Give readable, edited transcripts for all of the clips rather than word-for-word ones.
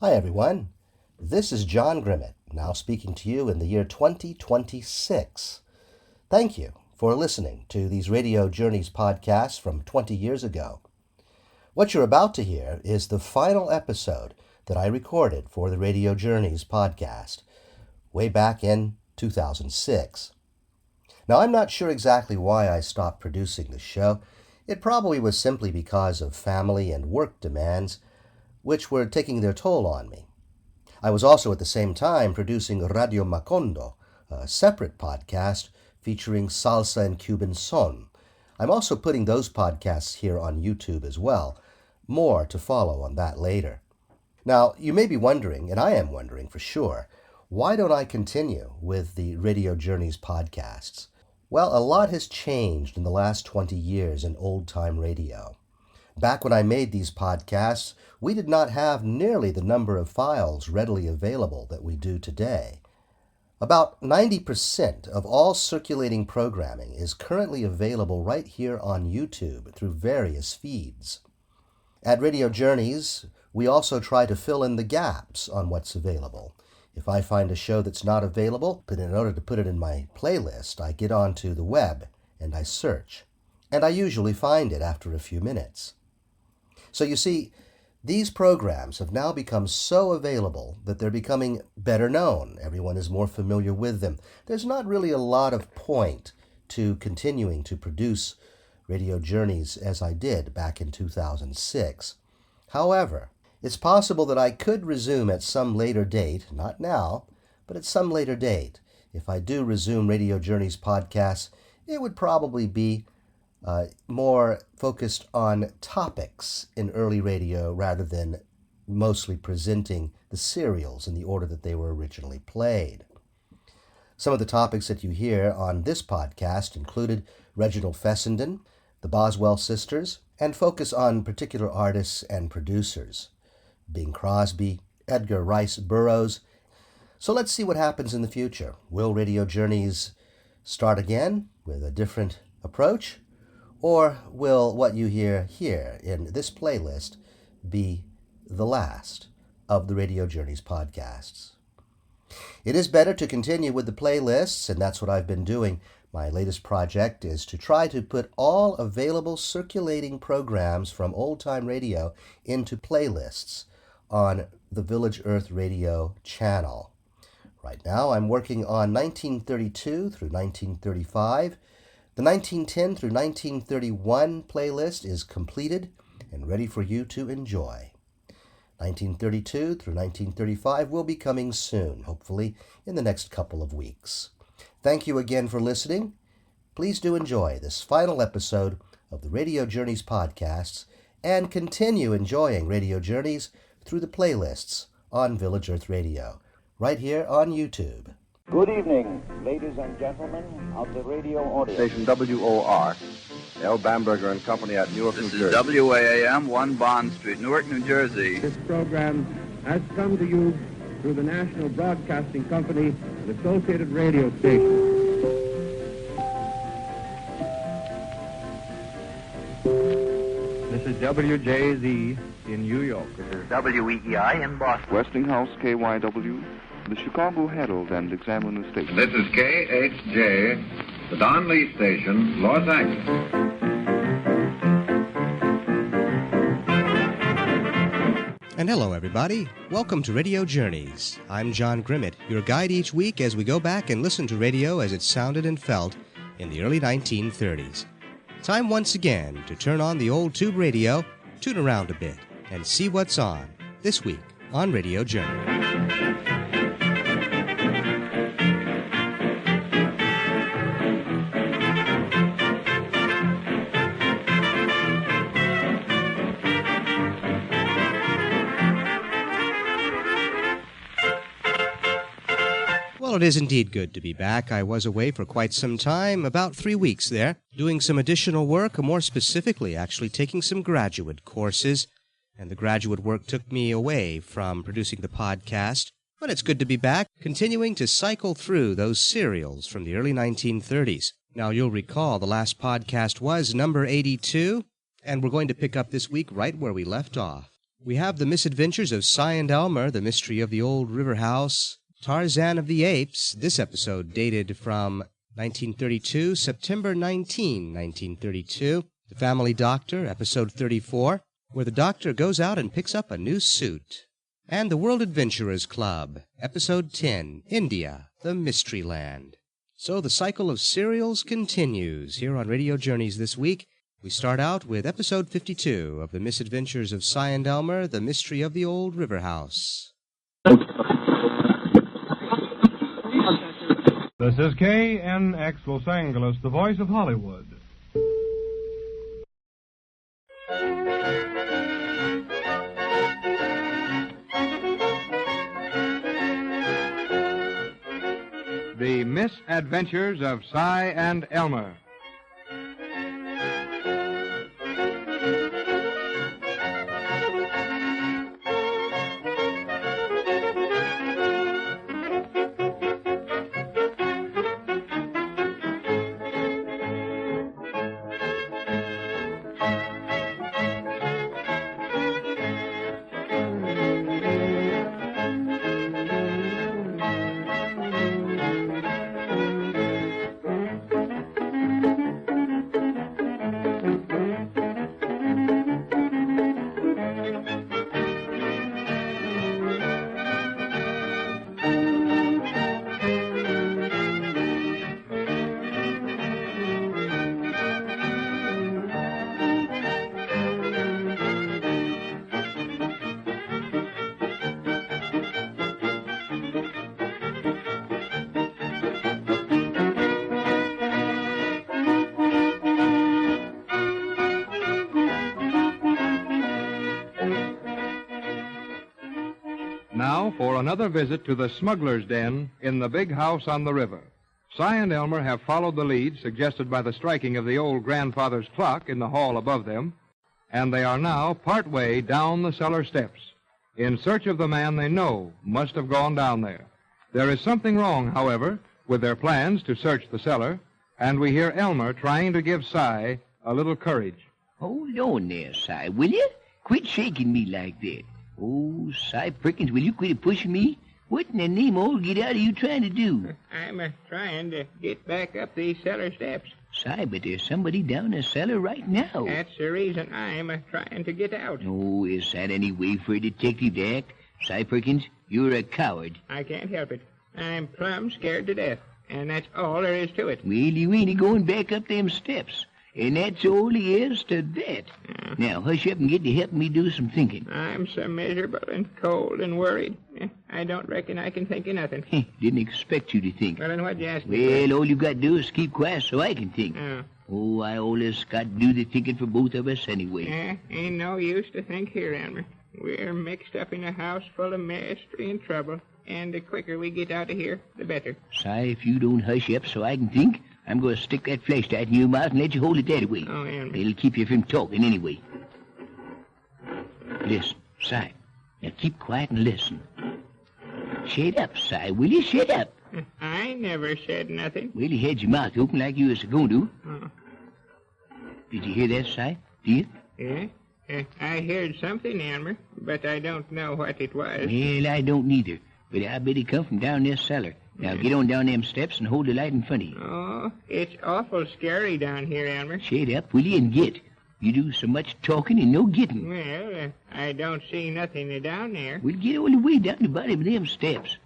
Hi everyone, this is John Grimmett, now speaking to you in the year 2026. Thank you for listening to these Radio Journeys podcasts from 20 years ago. What you're about to hear is the final episode that I recorded for the Radio Journeys podcast way back in 2006. Now, I'm not sure exactly why I stopped producing the show. It probably was simply because of family and work demands, which were taking their toll on me. I was also at the same time producing Radio Macondo, a separate podcast featuring salsa and Cuban son. I'm also putting those podcasts here on YouTube as well. More to follow on that later. Now, you may be wondering, and I am wondering for sure, why don't I continue with the Radio Journeys podcasts? Well, a lot has changed in the last 20 years in old-time radio. Back when I made these podcasts, we did not have nearly the number of files readily available that we do today. About 90% of all circulating programming is currently available right here on YouTube through various feeds. At Radio Journeys, we also try to fill in the gaps on what's available. If I find a show that's not available, but in order to put it in my playlist, I get onto the web and I search. And I usually find it after a few minutes. So you see, these programs have now become so available that they're becoming better known. Everyone is more familiar with them. There's not really a lot of point to continuing to produce Radio Journeys as I did back in 2006. However, it's possible that I could resume at some later date, not now, but at some later date. If I do resume Radio Journeys podcasts, it would probably be more focused on topics in early radio rather than mostly presenting the serials in the order that they were originally played. Some of the topics that you hear on this podcast included Reginald Fessenden, the Boswell sisters, and focus on particular artists and producers, Bing Crosby, Edgar Rice Burroughs. So let's see what happens in the future. Will Radio Journeys start again with a different approach? Or will what you hear here in this playlist be the last of the Radio Journeys podcasts? It is better to continue with the playlists, and that's what I've been doing. My latest project is to try to put all available circulating programs from old-time radio into playlists on the Village Earth Radio channel. Right now I'm working on 1932 through 1935. The 1910 through 1931 playlist is completed and ready for you to enjoy. 1932 through 1935 will be coming soon, hopefully in the next couple of weeks. Thank you again for listening. Please do enjoy this final episode of the Radio Journeys podcasts and continue enjoying Radio Journeys through the playlists on Village Earth Radio, right here on YouTube. Good evening, ladies and gentlemen of the radio audience. Station WOR, L. Bamberger and Company at Newark, New Jersey. This is WAAM, 1 Bond Street, Newark, New Jersey. This program has come to you through the National Broadcasting Company and associated radio stations. This is WJZ in New York. This is WEEI in Boston. Westinghouse, KYW, the Chicago Herald and Examiner Station. This is KHJ, the Don Lee Station, Los Angeles. And hello, everybody. Welcome to Radio Journeys. I'm John Grimmett, your guide each week as we go back and listen to radio as it sounded and felt in the early 1930s. Time once again to turn on the old tube radio, tune around a bit, and see what's on this week on Radio Journey. Well, it is indeed good to be back. I was away for quite some time, about 3 weeks there, doing some additional work, more specifically, actually taking some graduate courses. And the graduate work took me away from producing the podcast. But it's good to be back, continuing to cycle through those serials from the early 1930s. Now, you'll recall the last podcast was number 82, and we're going to pick up this week right where we left off. We have The Misadventures of Cy and Elmer, The Mystery of the Old River House, Tarzan of the Apes, this episode dated from 1932, September 19, 1932. The Family Doctor, episode 34, where the doctor goes out and picks up a new suit. And The World Adventurers Club, episode 10, India, the Mystery Land. So the cycle of serials continues here on Radio Journeys this week. We start out with episode 52 of The Misadventures of Cy and Elmer, The Mystery of the Old River House. This is KNX Los Angeles, the voice of Hollywood. The Misadventures of Cy and Elmer. Now for another visit to the smuggler's den in the big house on the river. Cy and Elmer have followed the lead suggested by the striking of the old grandfather's clock in the hall above them, and they are now part way down the cellar steps, in search of the man they know must have gone down there. There is something wrong, however, with their plans to search the cellar, and we hear Elmer trying to give Cy a little courage. Hold on there, Cy, will you? Quit shaking me like that. Oh, Cy Perkins, will you quit pushing me? What in the name of all get out are you trying to do? I'm trying to get back up these cellar steps. Cy, but there's somebody down the cellar right now. That's the reason I'm trying to get out. Oh, is that any way for a detective to act? Cy Perkins, you're a coward. I can't help it. I'm plumb scared to death, and that's all there is to it. Well, you ain't going back up them steps. And that's all there is to that. Now, hush up and get to help me do some thinking. I'm so miserable and cold and worried. I don't reckon I can think of nothing. Didn't expect you to think. Well, then what'd you ask me? Well, all you got to do is keep quiet so I can think. Oh, I always got to do the thinking for both of us anyway. Ain't no use to think here, Elmer. We're mixed up in a house full of mystery and trouble, and the quicker we get out of here, the better. Cy, if you don't hush up so I can think, I'm going to stick that flashlight in your mouth and let you hold it that way. Oh, Elmer. It'll keep you from talking anyway. Listen, Cy. Now keep quiet and listen. Shut up, Cy. Will you shut up? I never said nothing. Well, you had your mouth open like you was going to. Did you hear that, Cy? Did you? Yeah. I heard something, Elmer, but I don't know what it was. Well, I don't neither. But I bet it come from down this cellar. Now get on down them steps and hold the light in front of you. Oh, it's awful scary down here, Elmer. Shut up, will you, and get. You do so much talking and no getting. Well, I don't see nothing down there. We'll get all the way down the bottom of them steps.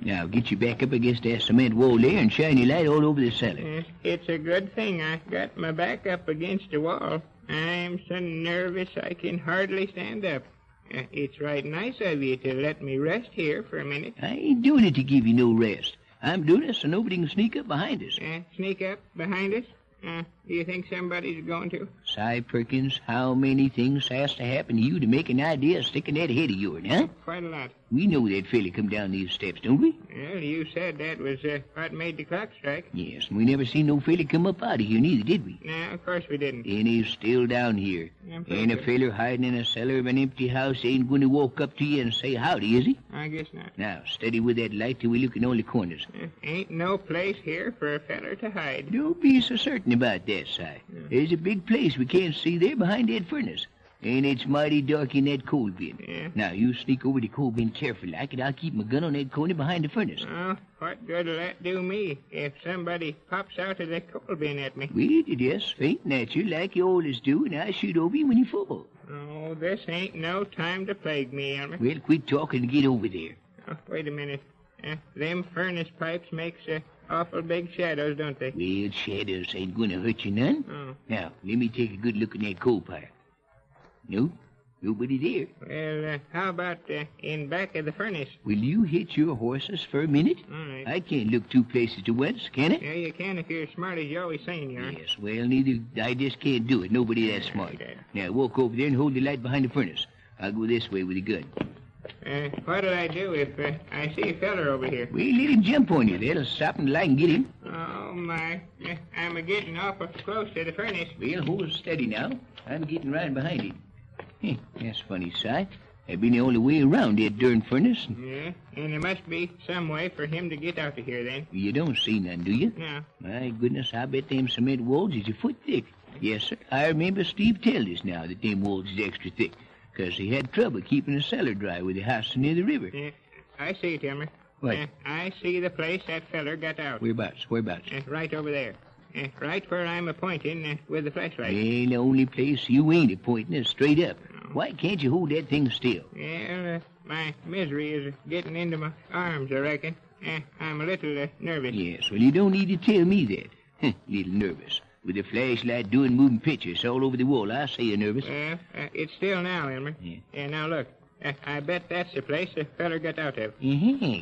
Now get you back up against that cement wall there and shine your light all over the cellar. It's a good thing I got my back up against the wall. I'm so nervous I can hardly stand up. It's right nice of you to let me rest here for a minute. I ain't doing it to give you no rest. I'm doing it so nobody can sneak up behind us. Sneak up behind us? Do you think somebody's going to? Cy Perkins, how many things has to happen to you to make an idea of sticking that head of yours, huh? Quite a lot. We know that fella come down these steps, don't we? Well, you said that was what made the clock strike. Yes, and we never seen no fella come up out of here neither, did we? No, of course we didn't. And he's still down here. And a fella hiding in a cellar of an empty house ain't going to walk up to you and say howdy, is he? I guess not. Now, steady with that light till we look in all the corners. Ain't no place here for a feller to hide. Don't be so certain about that. there, Si. There's a big place we can't see there behind that furnace. And it's mighty dark in that coal bin. Yeah. Now, you sneak over the coal bin careful like, and I'll keep my gun on that corner behind the furnace. Oh, what good'll that do me if somebody pops out of the coal bin at me? Well, it just faint natural like you always do, and I'll shoot over you when you fall. Oh, this ain't no time to plague me, Elmer. Well, quit talking and get over there. Oh, wait a minute. Them furnace pipes makes awful big shadows, don't they? Well, shadows ain't gonna hurt you none. Oh. Now, let me take a good look in that coal pile. No, nobody there. Well, how about in back of the furnace? Will you hitch your horses for a minute? All right. I can't look two places at once, can I? Yeah, you can if you're as smart as you always saying you are. Yes, well, I just can't do it. Nobody that smart. Okay. Now, walk over there and hold the light behind the furnace. I'll go this way with the gun. What'll I do if I see a feller over here? Well, let him jump on you. That'll stop him till I can get him. Oh, my. I'm getting awful close to the furnace. Well, hold steady now. I'm getting right behind him. That's funny, Si. I've been the only way around that darn furnace. Yeah, and there must be some way for him to get out of here, then. You don't see none, do you? No. My goodness, I bet them cement walls is a foot thick. Yes, sir. I remember Steve tell us now that them walls is extra thick, 'cause he had trouble keeping the cellar dry with the house near the river. Yeah, I see it, Elmer. What? I see the place that feller got out. Whereabouts? Right over there. Right where I'm a-pointing with the flashlight. Well, the only place you ain't a-pointing is straight up. Why can't you hold that thing still? Well, my misery is getting into my arms, I reckon. I'm a little nervous. Yes, well, you don't need to tell me that. Little nervous. With the flashlight doing moving pictures all over the wall, I say you're nervous. Well, it's still now, Elmer. Yeah. Now look. I bet that's the place the feller got out of.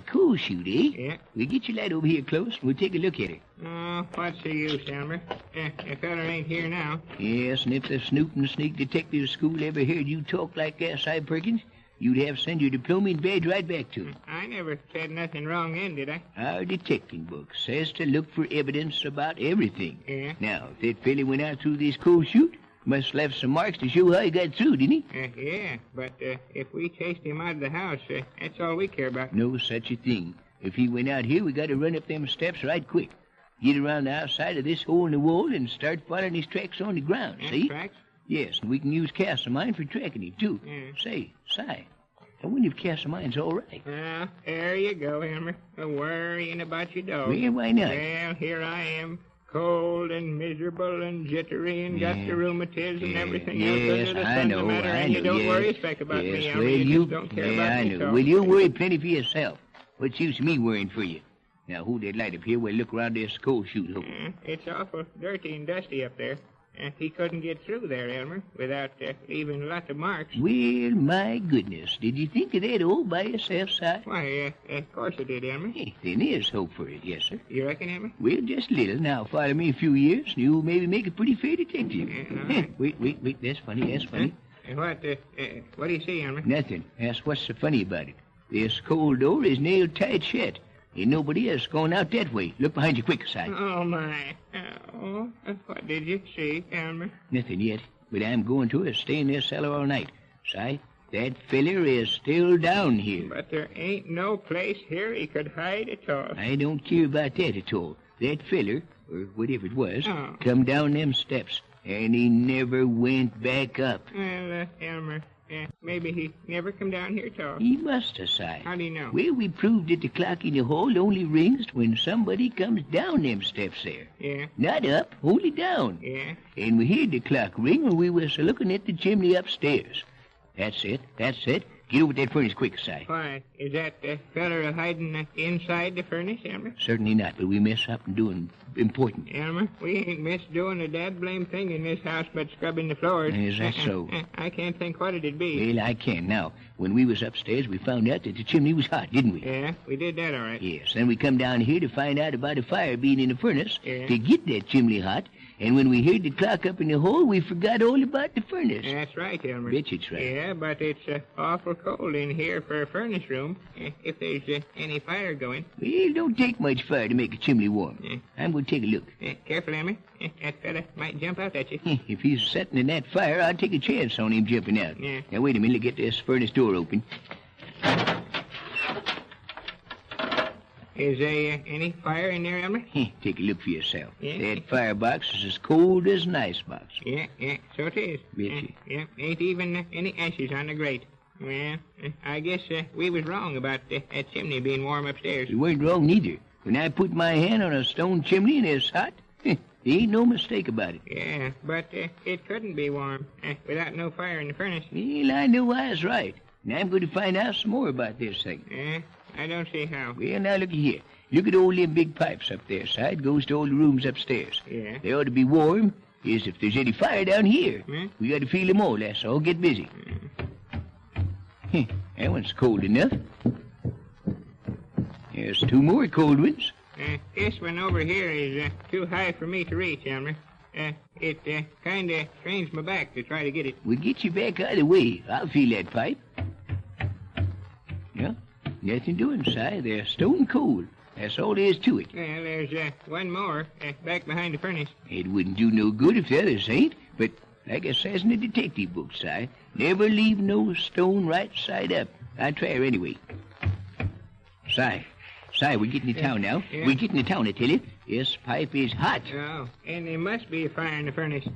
Cool shoot, eh? Yeah. We'll get your light over here close, and we'll take a look at it. Oh, what's the use, Elmer? The feller ain't here now. Yes, and if the snoop and sneak detective school ever heard you talk like that, Si Perkins, you'd have send your diploma and badge right back to him. I never said nothing wrong then, did I? Our detecting book says to look for evidence about everything. Yeah. Now, if that fellow went out through this coal chute, must left some marks to show how he got through, didn't he? Yeah, but if we chased him out of the house, that's all we care about. No such a thing. If he went out here, we got to run up them steps right quick. Get around the outside of this hole in the wall and start following his tracks on the ground, see? Tracks? Yes, and we can use Castlemine for tracking him, too. Yeah. Say, Si, I wonder if Castlemine's all right. Well, there you go, Elmer. Worrying about your dog. Well, why not? Well, here I am, cold and miserable and jittery and got the rheumatiz and everything else under the sun the matter, and you don't worry a speck about me, Elmer. Well, you just don't care about I me. know. So. Well, you worry plenty for yourself. What's use of me worrying for you? Now, hold that light up here while I look around this coal chute hole. It's awful dirty and dusty up there. He couldn't get through there, Elmer, without leaving lots of marks. Well, my goodness. Did you think of that all by yourself, Si? Why, of course I did, Elmer. Hey, then there's hope for it, yes, sir. You reckon, Elmer? Well, just a little. Now, follow me a few years, and you'll maybe make a pretty fair detective. All right. Wait. That's funny. What do you see, Elmer? Nothing. That's what's so funny about it. This coal door is nailed tight shut. Ain't nobody else going out that way. Look behind you quick, Si. Oh, my. Oh, what did you see, Elmer? Nothing yet, but I'm going to stay in this cellar all night. Si, that feller is still down here. But there ain't no place here he could hide at all. I don't care about that at all. That feller, or whatever it was, come down them steps, and he never went back up. Well, Elmer, maybe he never come down here at all. He must have, Si. How do you know? Well, we proved that the clock in the hall only rings when somebody comes down them steps there. Yeah. Not up, only down. Yeah. And we heard the clock ring when we was looking at the chimney upstairs. That's it. Get over that furnace quick, Si. Why, is that feller hiding inside the furnace, Elmer? Certainly not, but we missed something doing important. Elmer, we ain't missed doing a dad-blame thing in this house but scrubbing the floors. Is that so? I can't think what it'd be. Well, I can. Now, when we was upstairs, we found out that the chimney was hot, didn't we? Yeah, we did that all right. Yes, then we come down here to find out about a fire being in the furnace Yeah. to get that chimney hot, and when we heard the clock up in the hole, we forgot all about the furnace. That's right, Elmer. Bet it's right. Yeah, but it's awful cold in here for a furnace room, if there's any fire going. Well, it don't take much fire to make a chimney warm. Yeah. I'm going to take a look. Careful, Elmer. That fella might jump out at you. If he's sitting in that fire, I'll take a chance on him jumping out. Yeah. Now, wait a minute, get this furnace door open. Is there any fire in there, Elmer? Take a look for yourself. Yeah. That firebox is as cold as an icebox. Yeah, so it is. Bet you. Yeah, ain't even any ashes on the grate. Well, I guess we was wrong about that chimney being warm upstairs. You weren't wrong neither. When I put my hand on a stone chimney and it's hot, there ain't no mistake about it. Yeah, but it couldn't be warm without no fire in the furnace. Well, I know I was right. And I'm going to find out some more about this thing. Yeah, I don't see how. Well, now look here. Look at all them big pipes up there, side. Goes to all the rooms upstairs. Yeah. They ought to be warm. As if there's any fire down here. Hmm? We got to feel them all, that's all. Get busy. That one's cold enough. There's two more cold ones. This one over here is too high for me to reach, Elmer. It kind of strains my back to try to get it. We'll get you back out of the way. I'll feel that pipe. Yeah, nothing doing, Si. They're stone cold. That's all there is to it. Well, there's one more back behind the furnace. It wouldn't do no good if the others ain't, but like it says in the detective book, Si, never leave no stone right side up. I try her anyway. Si, we're getting to town now. Yeah. We're getting to town, I tell you. This pipe is hot. Oh, and there must be a fire in the furnace.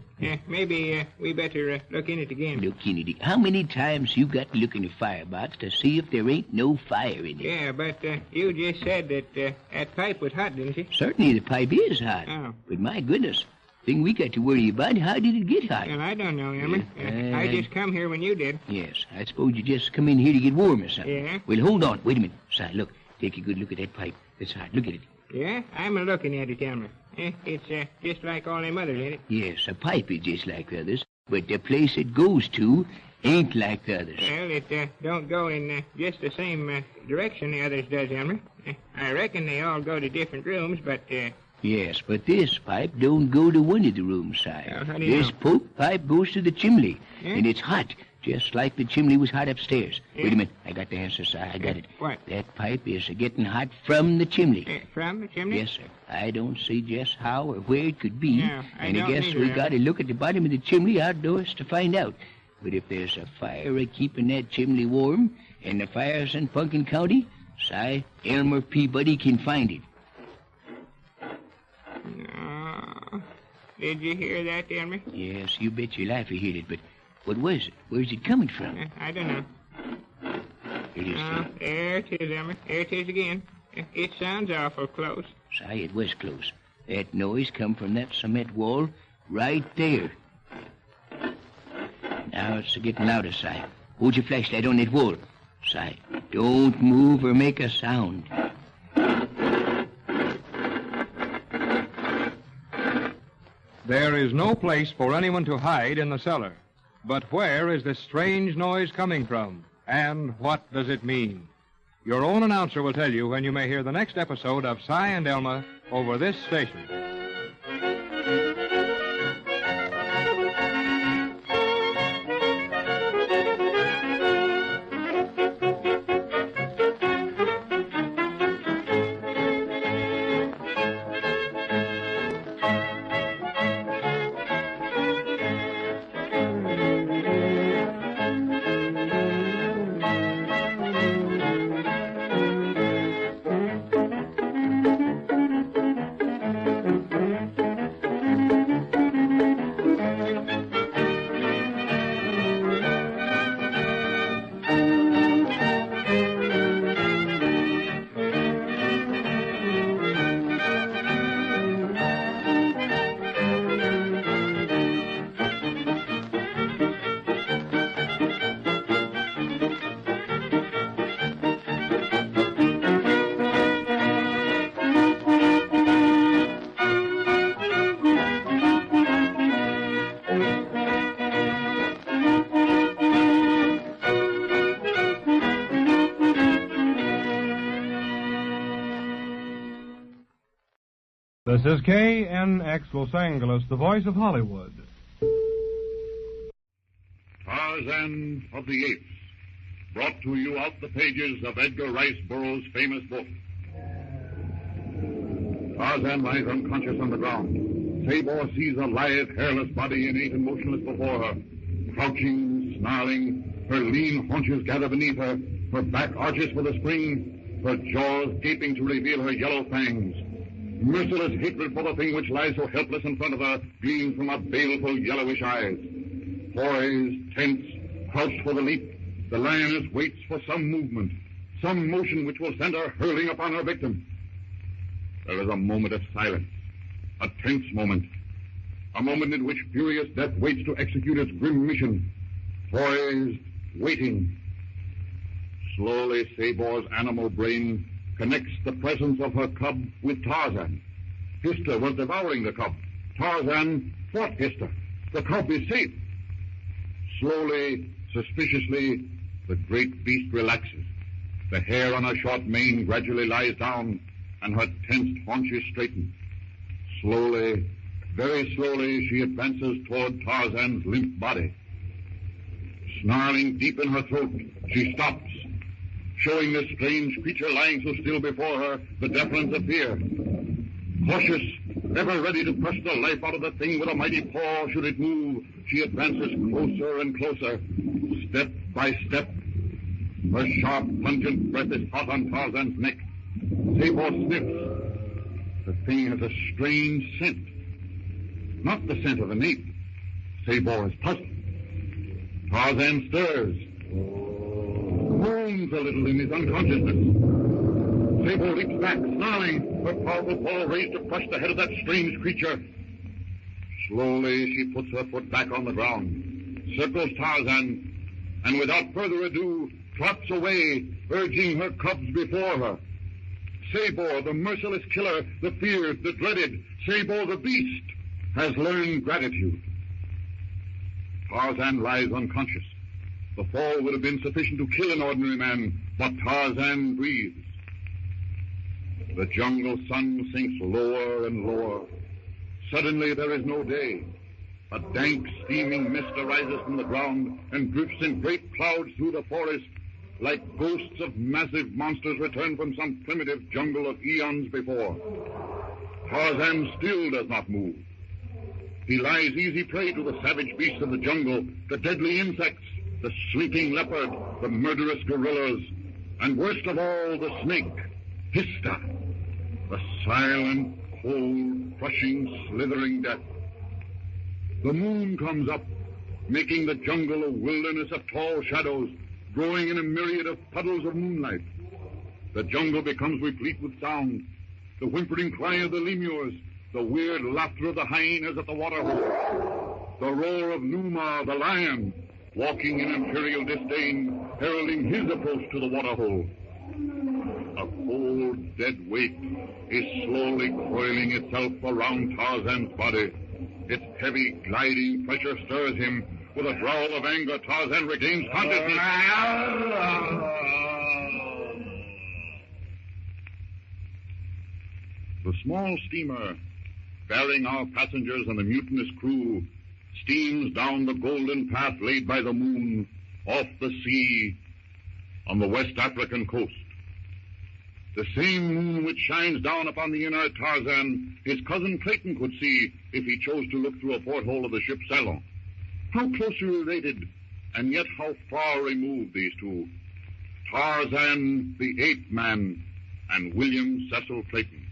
Maybe we better look in it again. Look in it. How many times you got to look in the firebox to see if there ain't no fire in it? Yeah, but you just said that that pipe was hot, didn't you? Certainly the pipe is hot. Oh. But my goodness, thing we got to worry about, how did it get hot? Well, I don't know, Elmer. I just come here when you did. Yes, I suppose you just come in here to get warm or something. Yeah. Well, hold on. Wait a minute. Si, look. Take a good look at that pipe. It's hot. Look at it. Yeah, I'm looking at it, Elmer. It's just like all them others, ain't it? Yes, a pipe is just like the others, but the place it goes to ain't like the others. Well, it don't go in just the same direction the others does, Elmer. I reckon they all go to different rooms, but... Yes, but this pipe don't go to one of the rooms, Si. Well, how do you This know? pipe goes to the chimney, Yeah? and it's hot, just like the chimney was hot upstairs. Yeah? Wait a minute. I got the answer, Si. I got it. What? That pipe is getting hot from the chimney. From the chimney? Yes, sir. I don't see just how or where it could be, No, I and I don't guess either, we Elmer. got to look at the bottom of the chimney outdoors to find out. But if there's a fire keeping that chimney warm, and the fire's in Pumpkin County, Si, Elmer Peabody can find it. Oh, did you hear that, Elmer? Yes, you bet your life I heard it, but what was it? Where's it coming from? I don't know. It is, There it is, Elmer. There it is again. It sounds awful close. Si, it was close. That noise come from that cement wall right there. Now it's getting louder, Si. Hold your flashlight on that wall. Si, don't move or make a sound. There is no place for anyone to hide in the cellar. But where is this strange noise coming from? And what does it mean? Your own announcer will tell you when you may hear the next episode of Cy and Elma over this station. This is KNX Los Angeles, the voice of Hollywood. Tarzan of the Apes, brought to you out the pages of Edgar Rice Burroughs' famous book. Tarzan lies unconscious on the ground. Sabor sees a lithe, hairless body innate and motionless before her. Crouching, snarling, her lean haunches gather beneath her, her back arches with a spring, her jaws gaping to reveal her yellow fangs. Merciless hatred for the thing which lies so helpless in front of her gleams from her baleful yellowish eyes. Poised, tense, crouched for the leap, the lioness waits for some movement, some motion which will send her hurling upon her victim. There is a moment of silence, a tense moment, a moment in which furious death waits to execute its grim mission. Poised, waiting. Slowly, Sabor's animal brain connects the presence of her cub with Tarzan. Hister was devouring the cub. Tarzan fought Hister. The cub is safe. Slowly, suspiciously, the great beast relaxes. The hair on her short mane gradually lies down, and her tensed haunches straighten. Slowly, very slowly, she advances toward Tarzan's limp body. Snarling deep in her throat, she stops, showing this strange creature lying so still before her the deference of fear. Cautious, ever ready to crush the life out of the thing with a mighty paw should it move, she advances closer and closer, step by step. Her sharp, pungent breath is hot on Tarzan's neck. Sabor sniffs. The thing has a strange scent. Not the scent of an ape. Sabor is puzzled. Tarzan stirs. Moans a little in his unconsciousness. Sabor leaps back, snarling, her powerful paw raised to crush the head of that strange creature. Slowly, she puts her foot back on the ground, circles Tarzan, and without further ado, trots away, urging her cubs before her. Sabor, the merciless killer, the feared, the dreaded, Sabor the beast, has learned gratitude. Tarzan lies unconscious. The fall would have been sufficient to kill an ordinary man, but Tarzan breathes. The jungle sun sinks lower and lower. Suddenly there is no day. A dank, steaming mist arises from the ground and drifts in great clouds through the forest, like ghosts of massive monsters returned from some primitive jungle of eons before. Tarzan still does not move. He lies easy prey to the savage beasts of the jungle, the deadly insects, the sleeping leopard, the murderous gorillas, and worst of all, the snake, Hister, the silent, cold, crushing, slithering death. The moon comes up, making the jungle a wilderness of tall shadows, growing in a myriad of puddles of moonlight. The jungle becomes replete with sound, the whimpering cry of the lemurs, the weird laughter of the hyenas at the waterhole, the roar of Numa, the lion, walking in imperial disdain, heralding his approach to the waterhole. A cold, dead weight is slowly coiling itself around Tarzan's body. Its heavy, gliding pressure stirs him. With a growl of anger, Tarzan regains consciousness. The small steamer, bearing our passengers and the mutinous crew, steams down the golden path laid by the moon off the sea on the West African coast. The same moon which shines down upon the inert Tarzan, his cousin Clayton could see if he chose to look through a porthole of the ship Salon. How closely related, and yet how far removed these two. Tarzan, the ape man, and William Cecil Clayton.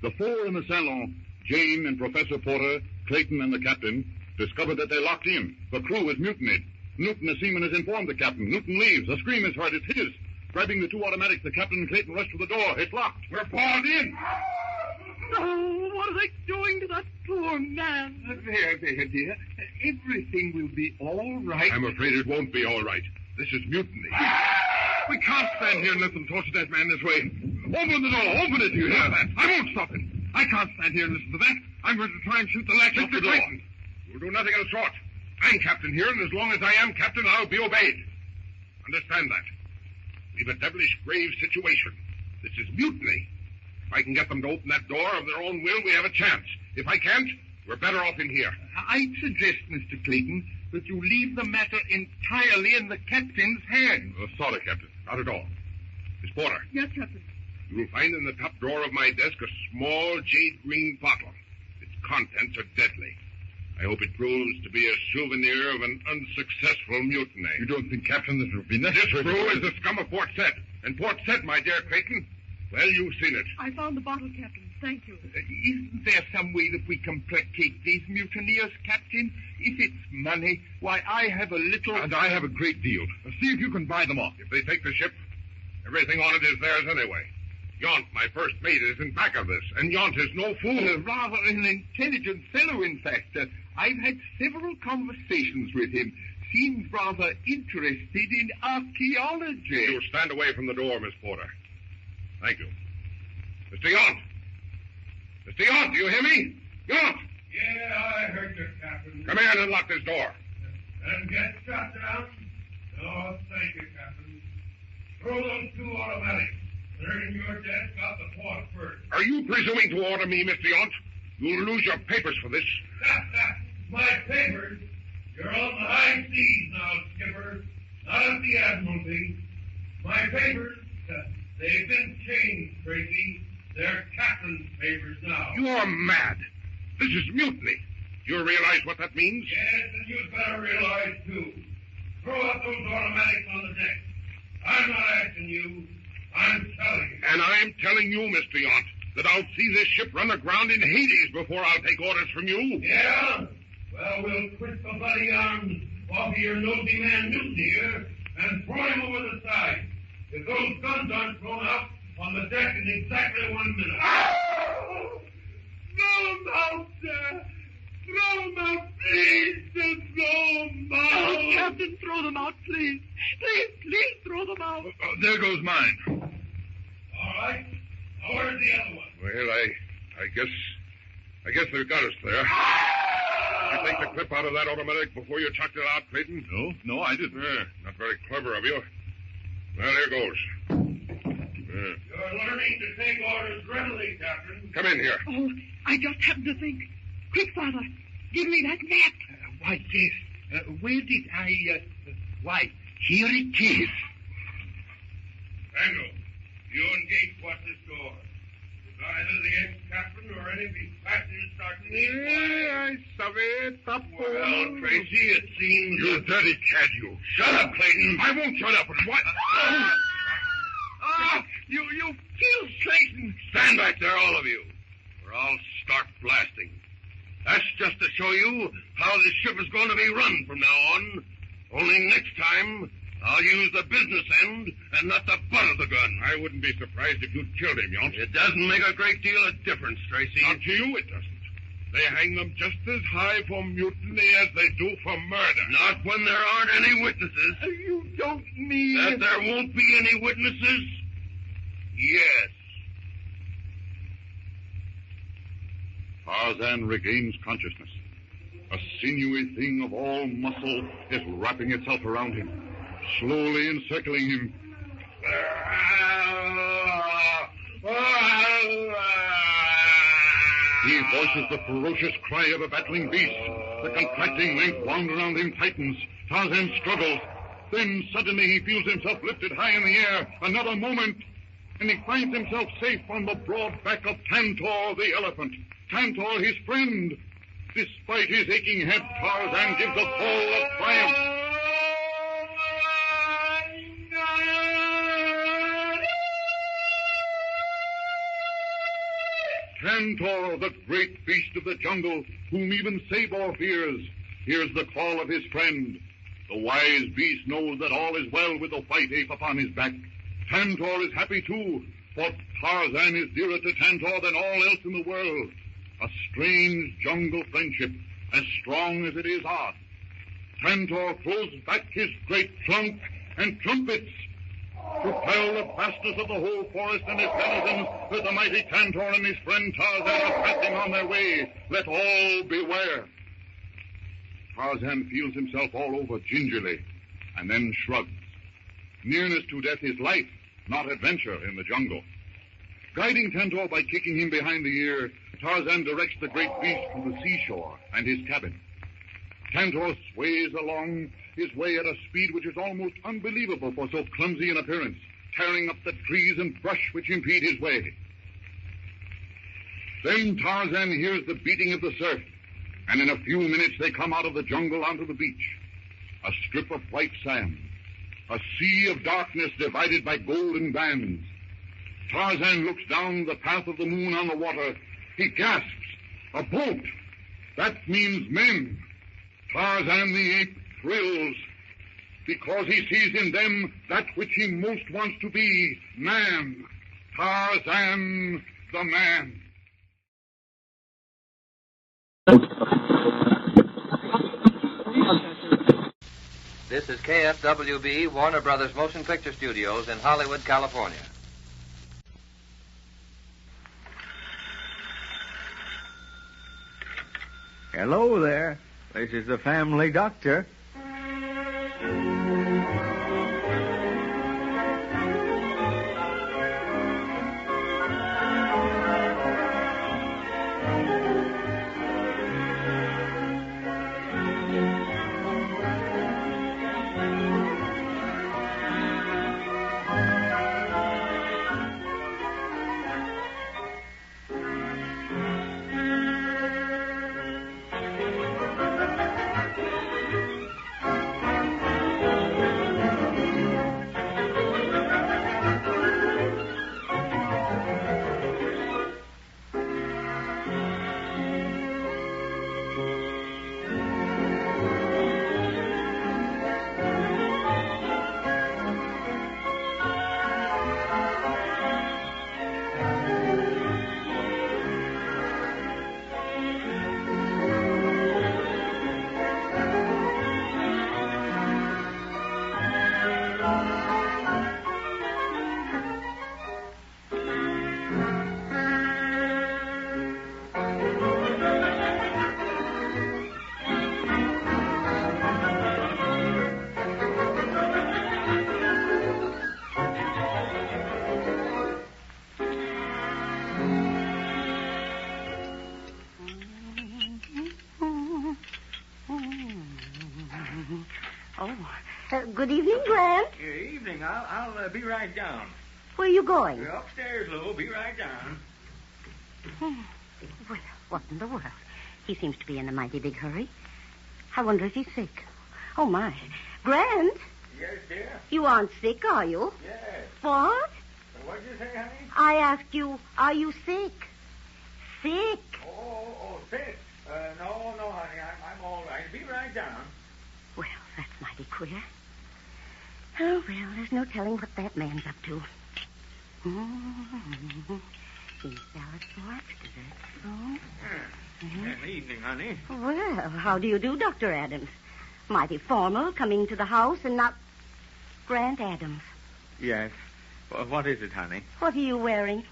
The four in the Salon, Jane and Professor Porter, Clayton and the captain, discovered that they're locked in. The crew is mutinied. Newton, the seaman, has informed the captain. Newton leaves. A scream is heard. It's his. Grabbing the two automatics, the captain and Clayton rush to the door. It's locked. We're barred in. No, what are they doing to that poor man? There, dear. Everything will be all right. I'm afraid it won't be all right. This is mutiny. We can't stand here and let them torture that man this way. Open the door. Open it, you hear that? I won't stop it. I can't stand here and listen to that. I'm going to try and shoot the latch off the door. We'll do nothing of the sort. I'm captain here, and as long as I am captain, I'll be obeyed. Understand that. We've a devilish grave situation. This is mutiny. If I can get them to open that door of their own will, we have a chance. If I can't, we're better off in here. I'd suggest, Mr. Clayton, that you leave the matter entirely in the captain's hands. Sorry, Captain. Not at all. Miss Porter. Yes, Captain. You will find in the top drawer of my desk a small jade green bottle. Its contents are deadly. I hope it proves to be a souvenir of an unsuccessful mutiny. You don't think, Captain, this would be necessary? This crew is the scum of Port Said. And Port Said, my dear Clayton, well, you've seen it. I found the bottle, Captain. Thank you. Isn't there some way that we can placate these mutineers, Captain? If it's money, why, I have a little... And I have a great deal. See if you can buy them off. If they take the ship, everything on it is theirs anyway. Yount, my first mate, is in back of this, and Yount is no fool. Rather an intelligent fellow, in fact. I've had several conversations with him. Seems rather interested in archaeology. You stand away from the door, Miss Porter. Thank you. Mr. Yount! Mr. Yount, do you hear me? Yount! Yeah, I heard you, Captain. Come here and unlock this door. And get shot down? No, thank you, Captain. Throw those 2 automatics. They're in your desk out the port first. Are you presuming to order me, Mr. Yount? You'll lose your papers for this. My papers? You're on the high seas now, Skipper. Not at the Admiralty. My papers, they've been changed, Tracy. They're Captain's papers now. You're mad. This is mutiny. Do you realize what that means? Yes, and you'd better realize, too. Throw out those automatics on the deck. I'm not asking you. I'm telling you. And I'm telling you, Mr. Yount, that I'll see this ship run aground in Hades before I'll take orders from you. Yeah? Well, we'll twist the bloody arms off of your nosy man mutineer and throw him over the side. If those guns aren't thrown out on the deck in exactly 1 minute. Oh! Throw them out, sir! Throw them out, please! Just throw them out! Oh, Captain, throw them out, please. Please throw them out. There goes mine. All right. Now, where's the other one? Well, I guess they've got us there. Did you take the clip out of that automatic before you chucked it out, Clayton? No, I didn't. Not very clever of you. Well, here goes. You're learning to take orders readily, Captain. Come in here. Oh, I just happened to think. Quick, Father, give me that map. Why, yes. Where did I... Why, here it is. Tango, you and Gates watch this door. If either the ex-captain or any of his passengers start to leave... I saw it. Well, Tracy, it seems... You dirty cad, you. Shut up, Clayton. I won't shut up. What? You killed Clayton. Stand back there, all of you, or I'll start blasting. That's just to show you how this ship is going to be run from now on. Only next time, I'll use the business end and not the butt of the gun. I wouldn't be surprised if you'd killed him, Yount. It doesn't make a great deal of difference, Tracy. Not to you, it doesn't. They hang them just as high for mutiny as they do for murder. Not when there aren't any witnesses. You don't mean... That there won't be any witnesses? Yes. Tarzan regains consciousness. A sinewy thing of all muscle is wrapping itself around him, slowly encircling him. He voices the ferocious cry of a battling beast. The contracting length wound around him tightens. Tarzan struggles. Then suddenly he feels himself lifted high in the air. Another moment, and he finds himself safe on the broad back of Tantor the elephant. Tantor, his friend. Despite his aching head, Tarzan gives a call of triumph. Tantor, the great beast of the jungle, whom even Sabor fears, hears the call of his friend. The wise beast knows that all is well with the white ape upon his back. Tantor is happy too, for Tarzan is dearer to Tantor than all else in the world. A strange jungle friendship, as strong as it is odd. Tantor throws back his great trunk and trumpets to tell the fastest of the whole forest and its denizens that the mighty Tantor and his friend Tarzan are passing on their way. Let all beware. Tarzan feels himself all over gingerly, and then shrugs. Nearness to death is life, not adventure in the jungle. Guiding Tantor by kicking him behind the ear, Tarzan directs the great beast to the seashore and his cabin. Tantor sways along his way at a speed which is almost unbelievable for so clumsy an appearance, tearing up the trees and brush which impede his way. Then Tarzan hears the beating of the surf. And in a few minutes they come out of the jungle onto the beach. A strip of white sand. A sea of darkness divided by golden bands. Tarzan looks down the path of the moon on the water. He gasps. A boat! That means men. Tarzan the ape thrills because he sees in them that which he most wants to be, man. Tarzan the man. This is KFWB, Warner Brothers Motion Picture Studios in Hollywood, California. Hello there. This is the family doctor. Good evening, Grant. Good evening. I'll be right down. Where are you going? You're upstairs, Lou. Be right down. Well, what in the world? He seems to be in a mighty big hurry. I wonder if he's sick. Oh, my. Grant? Yes, dear? You aren't sick, are you? Yes. What? What'd you say, honey? I asked you, are you sick? Sick? Oh, sick. No, honey. I'm all right. Be right down. Well, that's mighty queer. Oh, well, there's no telling what that man's up to. These salad forks, dessert spoon. Good evening, honey. Well, how do you do, Dr. Adams? Mighty formal, coming to the house and not... Grant Adams. Yes. What is it, honey? What are you wearing?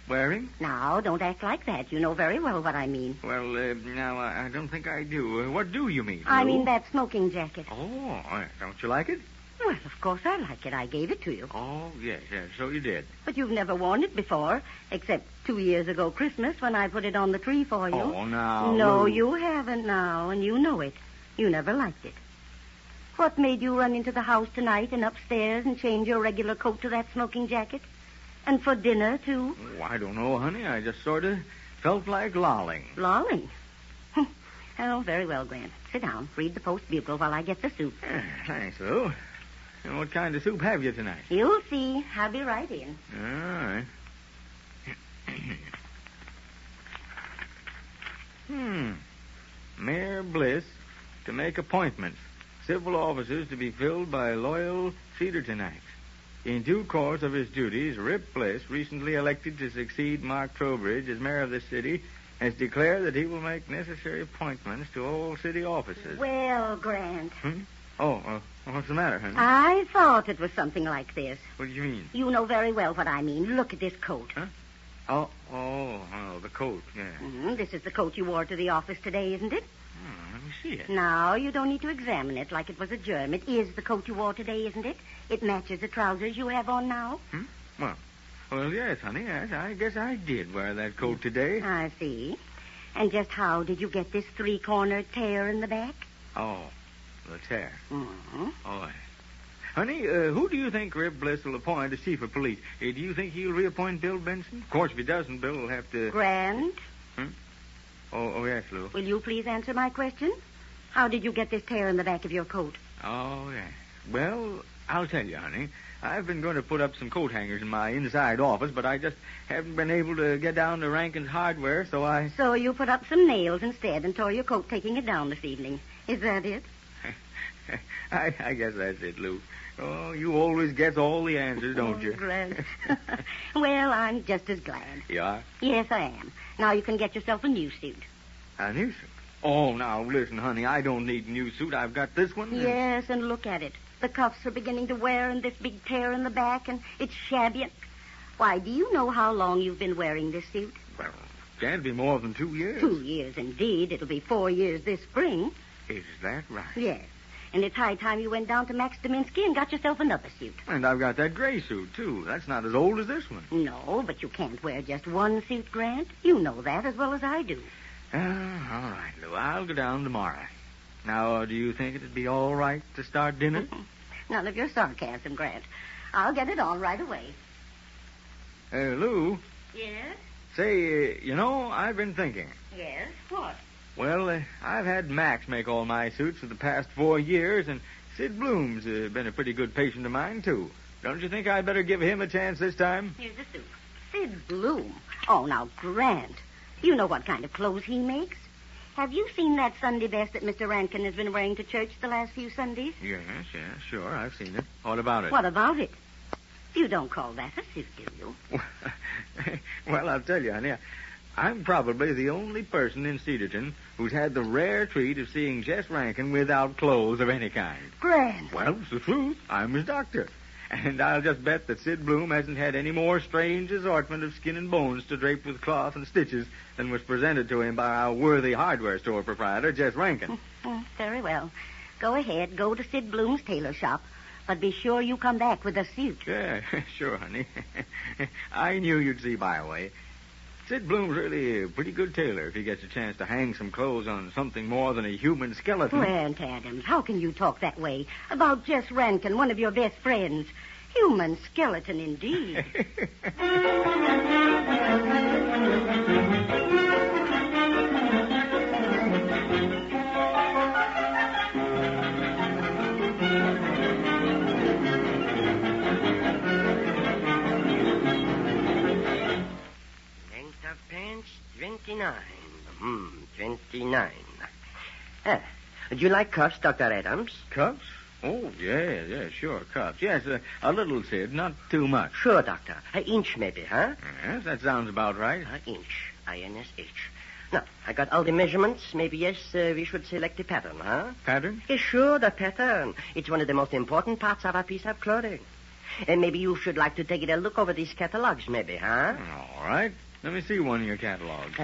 Wearing? Now, don't act like that. You know very well what I mean. Well, now, I don't think I do. What do you mean, I Lou? mean that smoking jacket. Oh, don't you like it? Well, of course I like it. I gave it to you. Oh, yes, so you did. But you've never worn it before, except 2 years ago Christmas when I put it on the tree for you. Oh, now, No, Lou. you haven't now, and you know it. You never liked it. What made you run into the house tonight and upstairs and change your regular coat to that smoking jacket? And for dinner, too? Oh, I don't know, honey. I just sort of felt like lolling. Lolling? Oh, very well, Grant. Sit down. Read the Post-Bugle while I get the soup. Thanks, Lou. And what kind of soup have you tonight? You'll see. I'll be right in. All right. Mayor Bliss to make appointments. Civil offices to be filled by loyal Cedartonites. In due course of his duties, Rip Bliss, recently elected to succeed Mark Trowbridge as mayor of the city, has declared that he will make necessary appointments to all city offices. Well, Grant. What's the matter, honey? I thought it was something like this. What do you mean? You know very well what I mean. Look at this coat. Huh? Oh, the coat, yeah. This is the coat you wore to the office today, isn't it? Let me see it. Now, you don't need to examine it like it was a germ. It is the coat you wore today, isn't it? It matches the trousers you have on now. Well, yes, honey. Yes, I guess I did wear that coat today. I see. And just how did you get this three-cornered tear in the back? Oh, the tear. Mm-hmm. Oh, honey, who do you think Rip Bliss will appoint as chief of police? Do you think he'll reappoint Bill Benson? Of course, if he doesn't, Bill will have to... Grant? Oh, yes, Lou. Will you please answer my question? How did you get this tear in the back of your coat? Oh, yeah. Well, I'll tell you, honey. I've been going to put up some coat hangers in my inside office, but I just haven't been able to get down to Rankin's Hardware, so I... So you put up some nails instead and tore your coat taking it down this evening. Is that it? I guess that's it, Lou. Oh, you always guess all the answers, don't you? Grant. Well, I'm just as glad. You are? Yes, I am. Now you can get yourself a new suit. A new suit? Oh, now, listen, honey, I don't need a new suit. I've got this one. Yes, and look at it. The cuffs are beginning to wear and this big tear in the back, and it's shabby. Why, do you know how long you've been wearing this suit? Well, can't be more than 2 years. 2 years, indeed. It'll be 4 years this spring. Is that right? Yes. And it's high time you went down to Max Dominski and got yourself another suit. And I've got that gray suit, too. That's not as old as this one. No, but you can't wear just one suit, Grant. You know that as well as I do. All right, Lou. I'll go down tomorrow. Now, do you think it'd be all right to start dinner? None of your sarcasm, Grant. I'll get it on right away. Lou? Yes? Say, I've been thinking. Yes? What? Well, I've had Max make all my suits for the past 4 years, and Sid Bloom's been a pretty good patient of mine, too. Don't you think I'd better give him a chance this time? Here's the suit. Sid Bloom. Oh, now, Grant. You know what kind of clothes he makes. Have you seen that Sunday best that Mr. Rankin has been wearing to church the last few Sundays? Yes, sure. I've seen it. What about it? What about it? You don't call that a suit, do you? Well, I'll tell you, honey, I'm probably the only person in Cedarton who's had the rare treat of seeing Jess Rankin without clothes of any kind. Grant. Well, it's the truth. I'm his doctor. And I'll just bet that Sid Bloom hasn't had any more strange assortment of skin and bones to drape with cloth and stitches than was presented to him by our worthy hardware store proprietor, Jess Rankin. Very well. Go ahead. Go to Sid Bloom's tailor shop. But be sure you come back with a suit. Yeah, sure, honey. I knew you'd see my way. Sid Bloom's really a pretty good tailor if he gets a chance to hang some clothes on something more than a human skeleton. Grant Adams, how can you talk that way about Jess Rankin, one of your best friends? Human skeleton, indeed. Length of pants, 29. 29. Would you like cuffs, Dr. Adams? Cuffs? Oh, yeah, sure, cuffs. Yes, a little, Sid, not too much. Sure, Doctor. An inch, maybe, huh? Yes, that sounds about right. An inch. I-N-S-H. Now, I got all the measurements. Maybe, yes, we should select the pattern, huh? Pattern? Yes, sure, the pattern. It's one of the most important parts of a piece of clothing. And maybe you should like to take a look over these catalogs, maybe, huh? All right. Let me see one of your catalogs.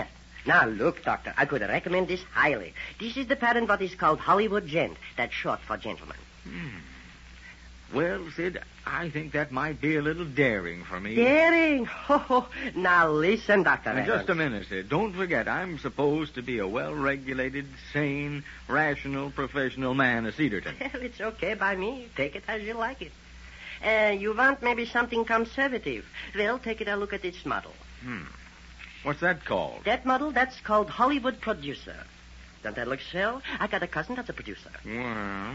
Now, look, Doctor, I could recommend this highly. This is the pattern what is called Hollywood Gent. That's short for gentleman. Well, Sid, I think that might be a little daring for me. Daring? Oh, now listen, Dr. Now, just a minute, Sid. Don't forget, I'm supposed to be a well-regulated, sane, rational, professional man of Cedarton. Well, it's okay by me. Take it as you like it. You want maybe something conservative. Well, take a look at this model. What's that called? That model, that's called Hollywood Producer. Don't that look swell? I got a cousin that's a producer. Well,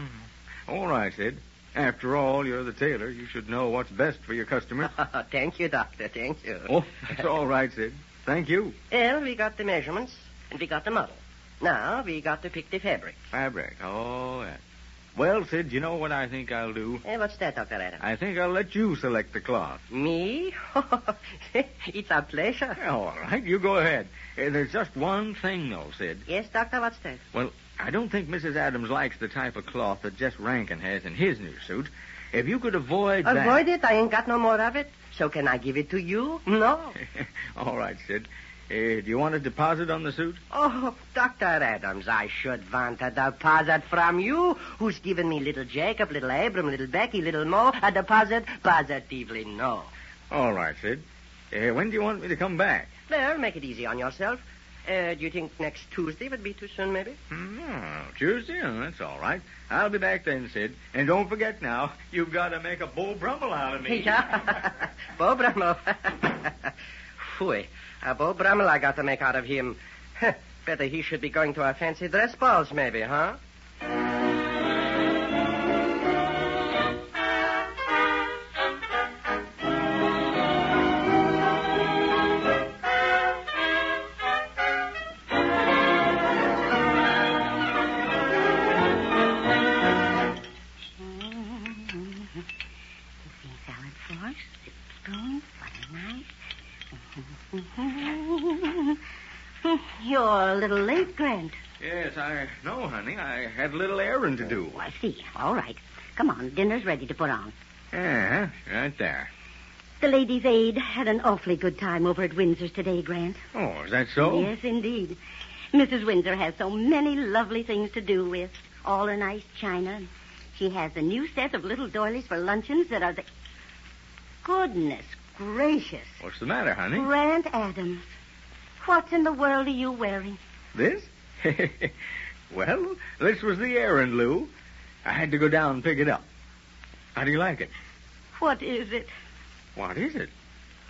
all right, Sid. After all, you're the tailor. You should know what's best for your customers. Thank you, Doctor. Thank you. Oh, that's all right, Sid. Thank you. Well, we got the measurements, and we got the model. Now, we got to pick the fabric. Fabric? Oh, yeah. Well, Sid, you know what I think I'll do? What's that, Dr. Adams? I think I'll let you select the cloth. Me? It's a pleasure. All right, you go ahead. There's just one thing, though, Sid. Yes, Doctor, what's that? Well, I don't think Mrs. Adams likes the type of cloth that Jess Rankin has in his new suit. If you could avoid that... Avoid it? I ain't got no more of it. So can I give it to you? No. All right, Sid. Do you want a deposit on the suit? Oh, Dr. Adams, I should want a deposit from you, who's given me little Jacob, little Abram, little Becky, little Mo. A deposit? Positively no. All right, Sid. When do you want me to come back? Well, make it easy on yourself. Do you think next Tuesday would be too soon, maybe? Tuesday? Oh, that's all right. I'll be back then, Sid. And don't forget now, you've got to make a Beau Brummel out of me. Yeah. Beau Brummel. Phooey. A Beau Brummel I got to make out of him. Better he should be going to our fancy dress balls, maybe, huh? You're a little late, Grant. Yes, I know, honey. I had a little errand to do. Oh, I see. All right. Come on, dinner's ready to put on. Yeah, right there. The Ladies' Aid had an awfully good time over at Windsor's today, Grant. Oh, is that so? Yes, indeed. Mrs. Windsor has so many lovely things to do with. All her nice china. She has a new set of little doilies for luncheons that are the... Goodness gracious. What's the matter, honey? Grant Adams. What's in the world are you wearing? This? Well, this was the errand, Lou. I had to go down and pick it up. How do you like it? What is it? What is it?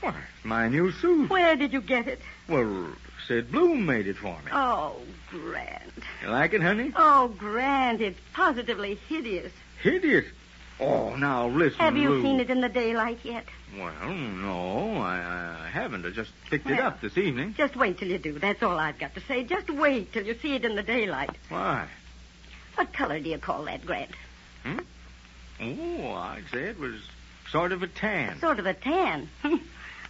Why, it's my new suit. Where did you get it? Well, Sid Bloom made it for me. Oh, Grant. You like it, honey? Oh, Grant, it's positively hideous. Hideous? Oh, now listen, Have you Lou. seen it in the daylight yet? Well, no, I haven't. I just picked it up this evening. Just wait till you do. That's all I've got to say. Just wait till you see it in the daylight. Why? What color do you call that, Grant? Oh, I'd say it was sort of a tan. Sort of a tan.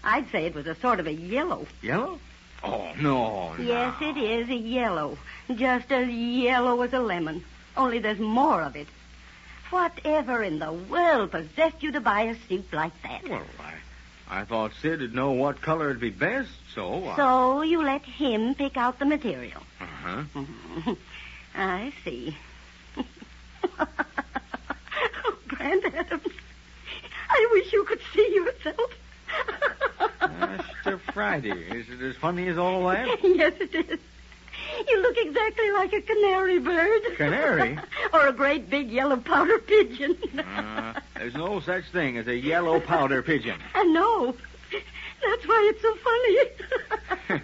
I'd say it was a sort of a yellow. Yellow? Oh, no. Yes, it is a yellow. Just as yellow as a lemon. Only there's more of it. Whatever in the world possessed you to buy a suit like that? Well, I thought Sid'd know what color would be best, so... So you let him pick out the material. Uh-huh. I see. Oh, Grant Adams, I wish you could see yourself. Mr. Friday, is it as funny as all that? Yes, it is. You look exactly like a canary bird. Canary? Or a great big yellow powder pigeon. There's no such thing as a yellow powder pigeon. I know. That's why it's so funny.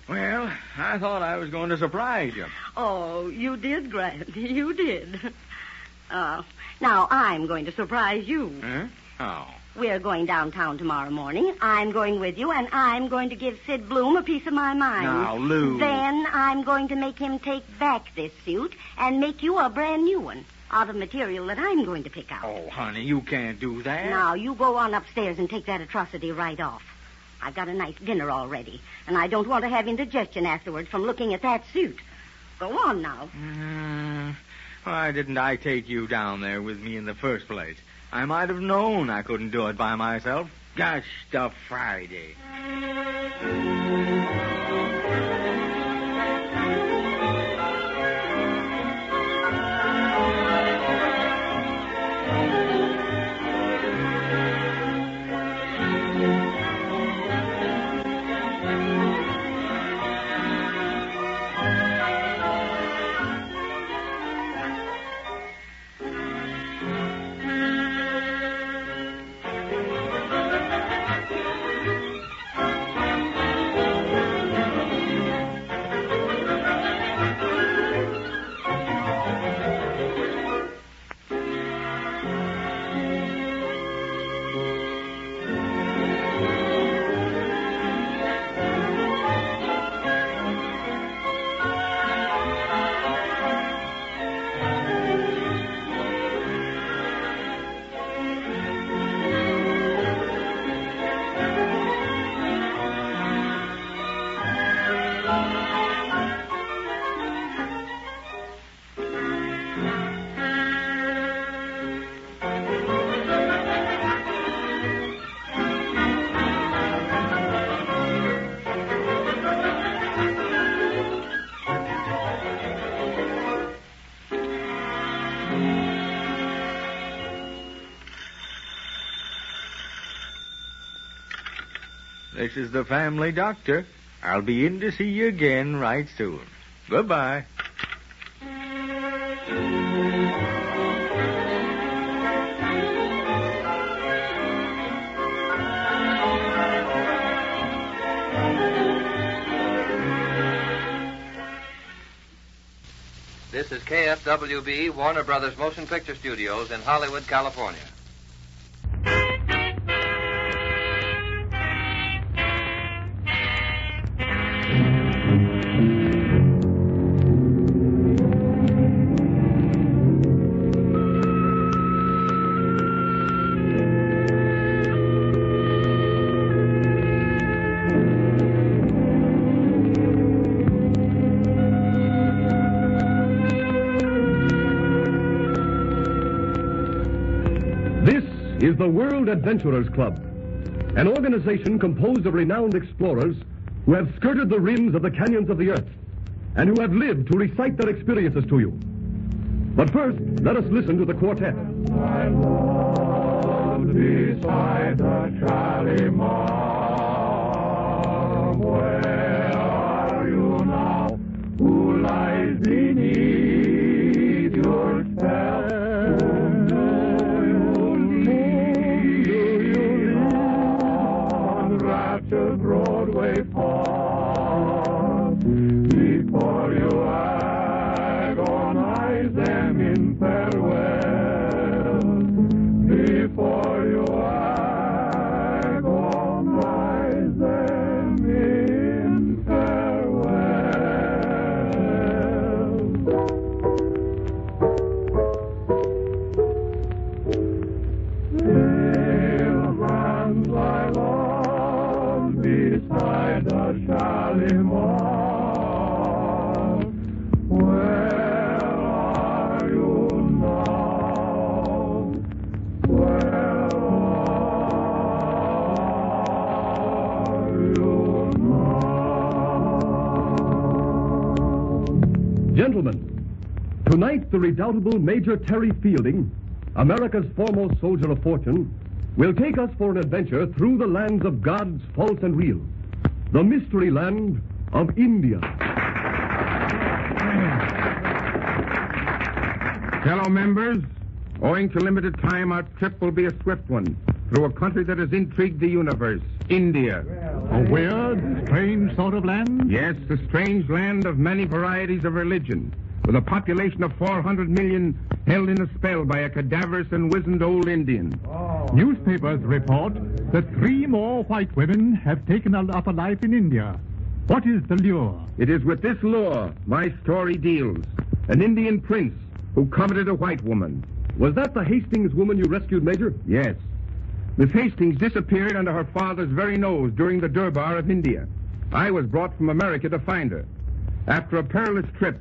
Well, I thought I was going to surprise you. Oh, you did, Grant. You did. Now I'm going to surprise you. Huh? Oh. We're going downtown tomorrow morning. I'm going with you, and I'm going to give Sid Bloom a piece of my mind. Now, Lou. Then I'm going to make him take back this suit and make you a brand new one out of material that I'm going to pick out. Oh, honey, you can't do that. Now, you go on upstairs and take that atrocity right off. I've got a nice dinner already, and I don't want to have indigestion afterwards from looking at that suit. Go on now. Why didn't I take you down there with me in the first place? I might have known I couldn't do it by myself. Gosh, the Friday. This is the family doctor. I'll be in to see you again right soon. Goodbye. This is KFWB, Warner Brothers Motion Picture Studios in Hollywood, California. Is the World Adventurers Club, an organization composed of renowned explorers who have skirted the rims of the canyons of the earth and who have lived to recite their experiences to you. But first, let us listen to the quartet. I love beside the Shalimar. Where are you now? Who lies beneath your spell? Broadway Park, before you agonize them in farewell, before you agonize them in farewell. Pale hands I love beside the Shalimar. Where are you now? Where are you now? Gentlemen, tonight the redoubtable Major Terry Fielding, America's foremost soldier of fortune, will take us for an adventure through the lands of gods false and real, the mystery land of India. Fellow members, owing to limited time, our trip will be a swift one through a country that has intrigued the universe, India. A weird, strange sort of land? Yes, a strange land of many varieties of religion, with a population of 400 million held in a spell by a cadaverous and wizened old Indian. Newspapers report that 3 more white women have taken up a life in India. What is the lure? It is with this lure my story deals. An Indian prince who coveted a white woman. Was that the Hastings woman you rescued, Major? Yes. Miss Hastings disappeared under her father's very nose during the Durbar of India. I was brought from America to find her. After a perilous trip,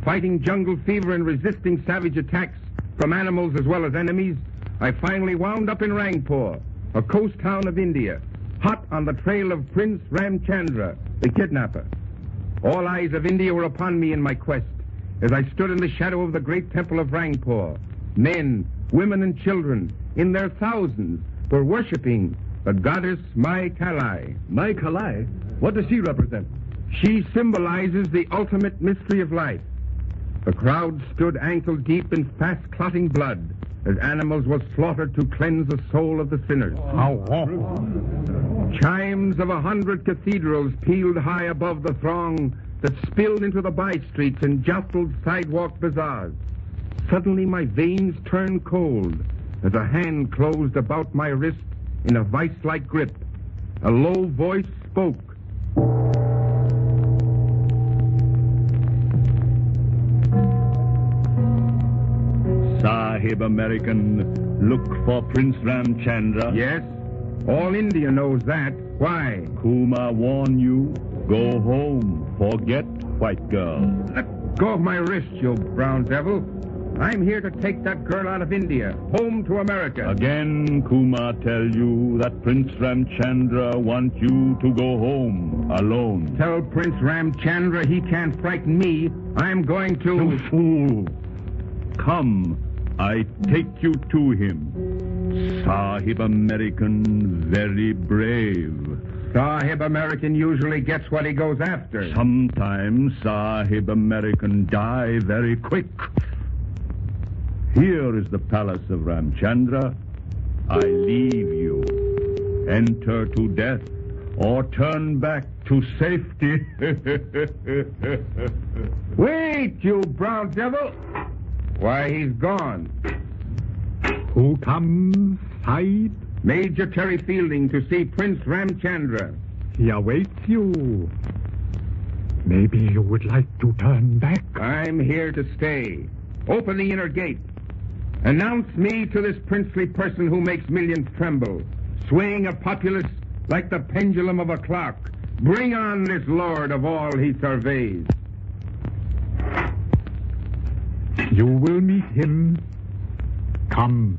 fighting jungle fever and resisting savage attacks from animals as well as enemies, I finally wound up in Rangpur, a coast town of India, hot on the trail of Prince Ramchandra, the kidnapper. All eyes of India were upon me in my quest, as I stood in the shadow of the great temple of Rangpur. Men, women, and children, in their thousands, were worshipping the goddess Mai Kalai. Mai Kalai? What does she represent? She symbolizes the ultimate mystery of life. The crowd stood ankle-deep in fast-clotting blood as animals were slaughtered to cleanse the soul of the sinners. How awful. Chimes of 100 cathedrals pealed high above the throng that spilled into the by-streets and jostled sidewalk bazaars. Suddenly my veins turned cold as a hand closed about my wrist in a vice-like grip. A low voice spoke. Sahib American, look for Prince Ramchandra. Yes, all India knows that. Why? Kuma warn you, go home, forget white girl. Let go of my wrist, you brown devil. I'm here to take that girl out of India, home to America. Again, Kuma tell you that Prince Ramchandra wants you to go home alone. Tell Prince Ramchandra he can't frighten me. I'm going to... You fool. Come, I take you to him. Sahib American, very brave. Sahib American usually gets what he goes after. Sometimes Sahib American die very quick. Here is the palace of Ramchandra. I leave you. Enter to death or turn back to safety. Wait, you brown devil! Why, he's gone. Who comes, Sahib? Major Terry Fielding to see Prince Ramchandra. He awaits you. Maybe you would like to turn back. I'm here to stay. Open the inner gate. Announce me to this princely person who makes millions tremble, swaying a populace like the pendulum of a clock. Bring on this lord of all he surveys. You will meet him. Come.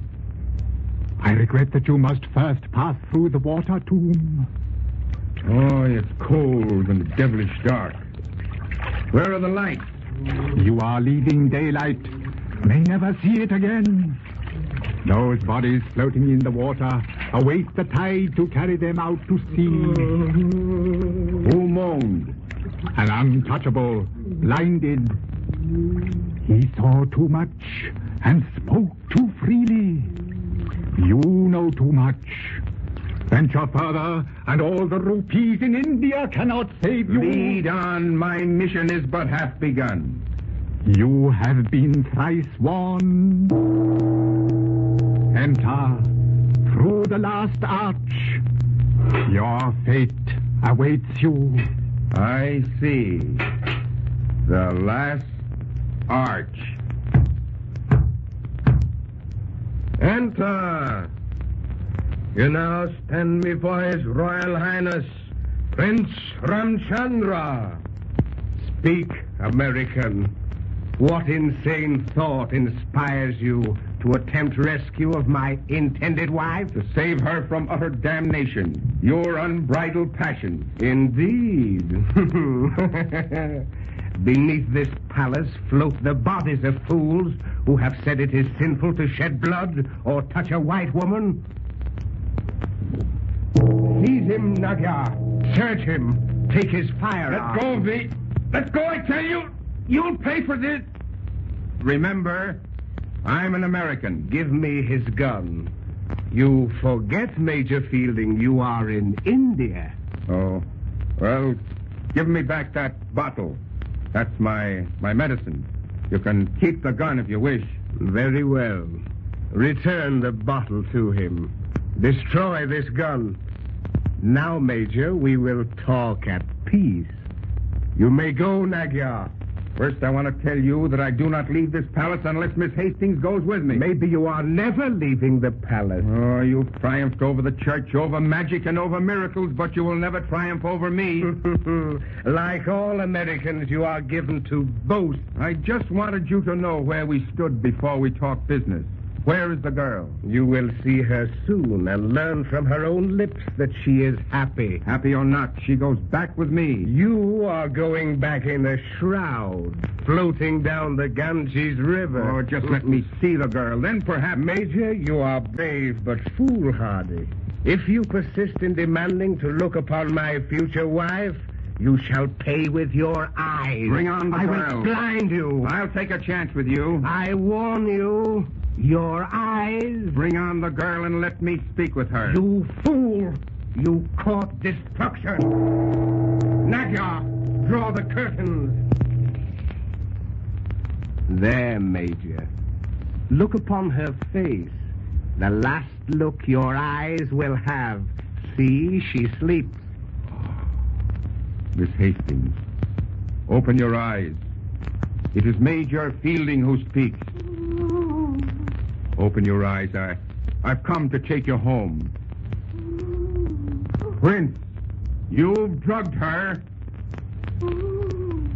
I regret that you must first pass through the water tomb. Oh, it's cold and devilish dark. Where are the lights? You are leaving daylight. May never see it again. Those bodies floating in the water await the tide to carry them out to sea. Who moaned? An untouchable, blinded. He saw too much and spoke too freely. You know too much. Venture further, and all the rupees in India cannot save you. Lead on. My mission is but half begun. You have been thrice warned. Enter through the last arch. Your fate awaits you. I see. The last arch. Enter. You now stand before His Royal Highness, Prince Ramchandra. Speak, American. What insane thought inspires you to attempt rescue of my intended wife? To save her from utter damnation. Your unbridled passion. Indeed. Beneath this palace float the bodies of fools who have said it is sinful to shed blood or touch a white woman. Seize him, Nagya. Search him. Take his firearm. Let go of me. Let go, I tell you. You'll pay for this. Remember, I'm an American. Give me his gun. You forget, Major Fielding, you are in India. Oh, well, give me back that bottle. That's my medicine. You can keep the gun if you wish. Very well. Return the bottle to him. Destroy this gun. Now, Major, we will talk at peace. You may go, Nagya. First, I want to tell you that I do not leave this palace unless Miss Hastings goes with me. Maybe you are never leaving the palace. Oh, you've triumphed over the church, over magic, and over miracles, but you will never triumph over me. Like all Americans, you are given to boast. I just wanted you to know where we stood before we talked business. Where is the girl? You will see her soon and learn from her own lips that she is happy. Happy or not, she goes back with me. You are going back in a shroud, floating down the Ganges River. Oh, just let me see the girl. Then perhaps... Major, you are brave but foolhardy. If you persist in demanding to look upon my future wife, you shall pay with your eyes. Bring on the girl. I will blind you. I'll take a chance with you. I warn you. Your eyes. Bring on the girl and let me speak with her. You fool. You court destruction. Nagya, draw the curtains. There, Major. Look upon her face. The last look your eyes will have. See, she sleeps. Miss Hastings, open your eyes. It is Major Fielding who speaks. Open your eyes. I've come to take you home. Prince, you've drugged her.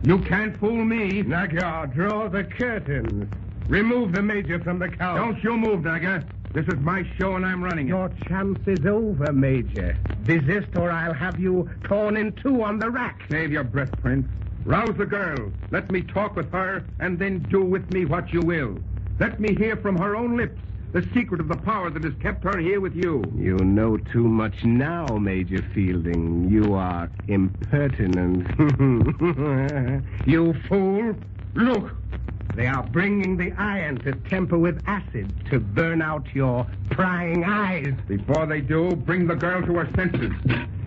You can't fool me. Nagya, draw the curtains. Remove the Major from the couch. Don't you move, Nagya. This is my show and I'm running it. Your chance is over, Major. Desist or I'll have you torn in two on the rack. Save your breath, Prince. Rouse the girl. Let me talk with her and then do with me what you will. Let me hear from her own lips the secret of the power that has kept her here with you. You know too much now, Major Fielding. You are impertinent. You fool. Look, they are bringing the iron to temper with acid to burn out your prying eyes. Before they do, bring the girl to her senses.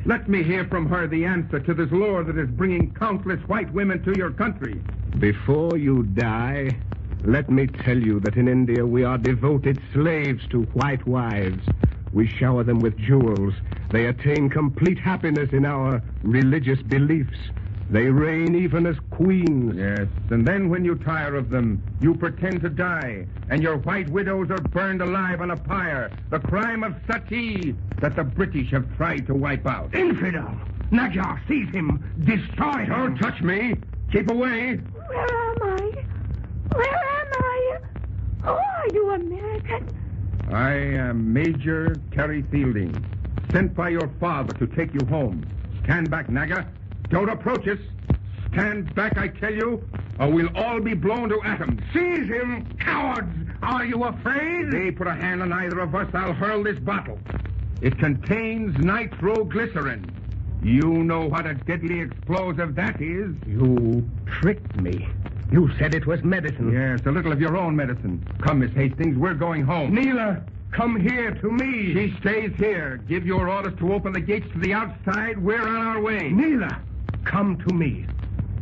Let me hear from her the answer to this lure that is bringing countless white women to your country. Before you die, let me tell you that in India we are devoted slaves to white wives. We shower them with jewels. They attain complete happiness in our religious beliefs. They reign even as queens. Yes, and then when you tire of them, you pretend to die, and your white widows are burned alive on a pyre, the crime of sati that the British have tried to wipe out. Infidel! Nagyar, seize him! Destroy him! Don't touch me! Keep away! Where am I? Where am I? Who are you, American? I am Major Terry Fielding, sent by your father to take you home. Stand back, Naga. Don't approach us. Stand back, I tell you, or we'll all be blown to atoms. Seize him, cowards! Are you afraid? If they put a hand on either of us, I'll hurl this bottle. It contains nitroglycerin. You know what a deadly explosive that is. You tricked me. You said it was medicine. Yes, a little of your own medicine. Come, Miss Hastings, we're going home. Neela, come here to me. She stays here. Give your orders to open the gates to the outside. We're on our way. Neela, come to me.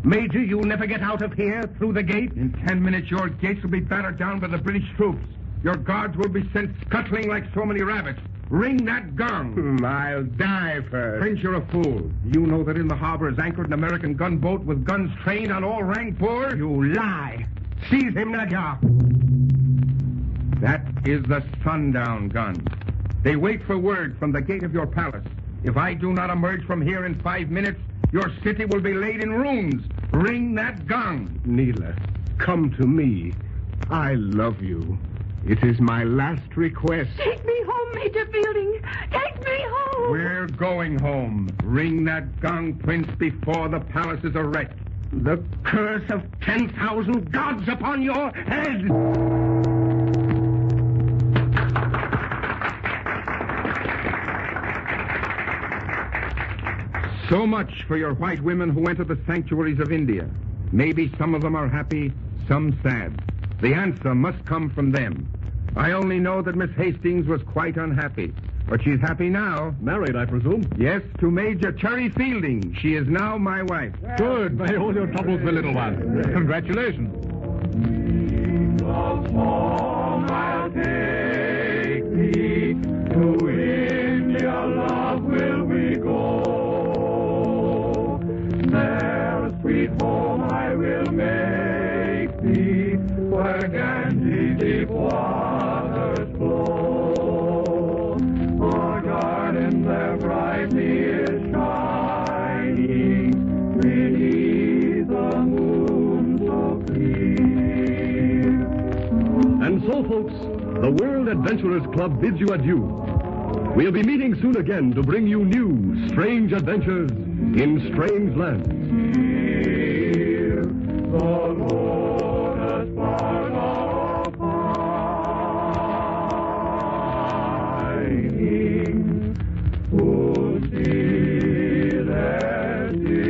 Major, you'll never get out of here through the gate? In 10 minutes, your gates will be battered down by the British troops. Your guards will be sent scuttling like so many rabbits. Ring that gong. I'll die first. Prince, you're a fool. You know that in the harbor is anchored an American gunboat with guns trained on all Rangpur? You lie. Seize him, Nagyar. That is the sundown gun. They wait for word from the gate of your palace. If I do not emerge from here in 5 minutes, your city will be laid in ruins. Ring that gong. Neela, come to me. I love you. It is my last request. Take me home, Major Fielding. Take me home. We're going home. Ring that gong, Prince, before the palace is a wreck. The curse of 10,000 gods upon your head. So much for your white women who enter the sanctuaries of India. Maybe some of them are happy, some sad. The answer must come from them. I only know that Miss Hastings was quite unhappy. But she's happy now. Married, I presume? Yes, to Major Terry Fielding. She is now my wife. Good. May all your troubles be little one. Congratulations. I'll take thee to India, love, will we go. There, sweet home, I will make thee, where Ganges deep waters flow. Our garden there brightly is shining, beneath the moon so clear. And so, folks, the World Adventurers Club bids you adieu. We'll be meeting soon again to bring you new, strange adventures in strange lands. Here, the lotus part of pining, whose dearest is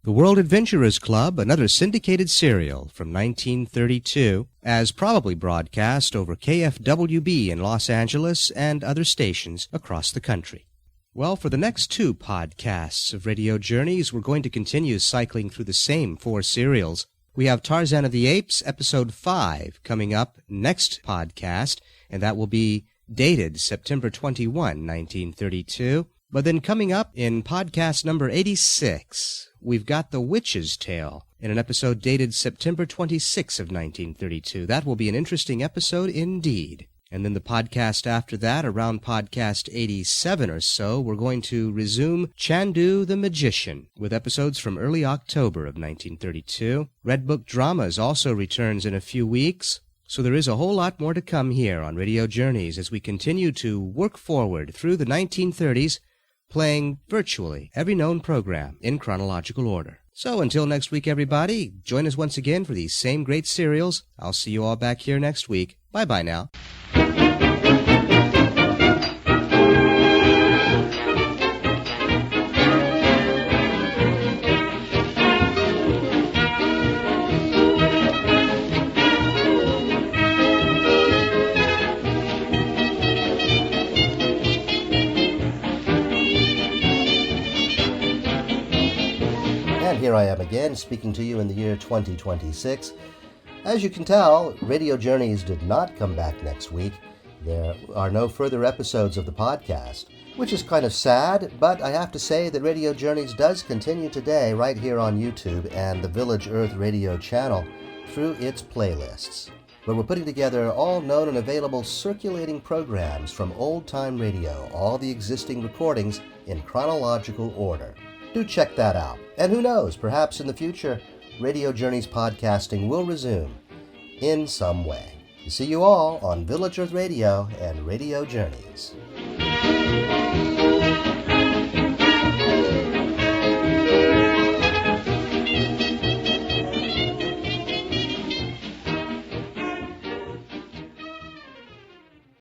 The World Adventurers Club, another syndicated serial from 1932, as probably broadcast over KFWB in Los Angeles and other stations across the country. Well, for the next 2 podcasts of Radio Journeys, we're going to continue cycling through the same 4 serials. We have Tarzan of the Apes, Episode 5, coming up next podcast, and that will be dated September 21, 1932. But then coming up in podcast number 86, we've got The Witch's Tale in an episode dated September 26 of 1932. That will be an interesting episode indeed. And then the podcast after that, around podcast 87 or so, we're going to resume Chandu the Magician with episodes from early October of 1932. Red Book Dramas also returns in a few weeks. So there is a whole lot more to come here on Radio Journeys as we continue to work forward through the 1930s, playing virtually every known program in chronological order. So until next week, everybody, join us once again for these same great serials. I'll see you all back here next week. Bye-bye now. Here I am again, speaking to you in the year 2026. As you can tell, Radio Journeys did not come back next week. There are no further episodes of the podcast, which is kind of sad, but I have to say that Radio Journeys does continue today right here on YouTube and the Village Earth Radio channel through its playlists, where we're putting together all known and available circulating programs from old-time radio, all the existing recordings in chronological order. Do check that out. And who knows, perhaps in the future, Radio Journeys podcasting will resume in some way. See you all on Village Earth Radio and Radio Journeys.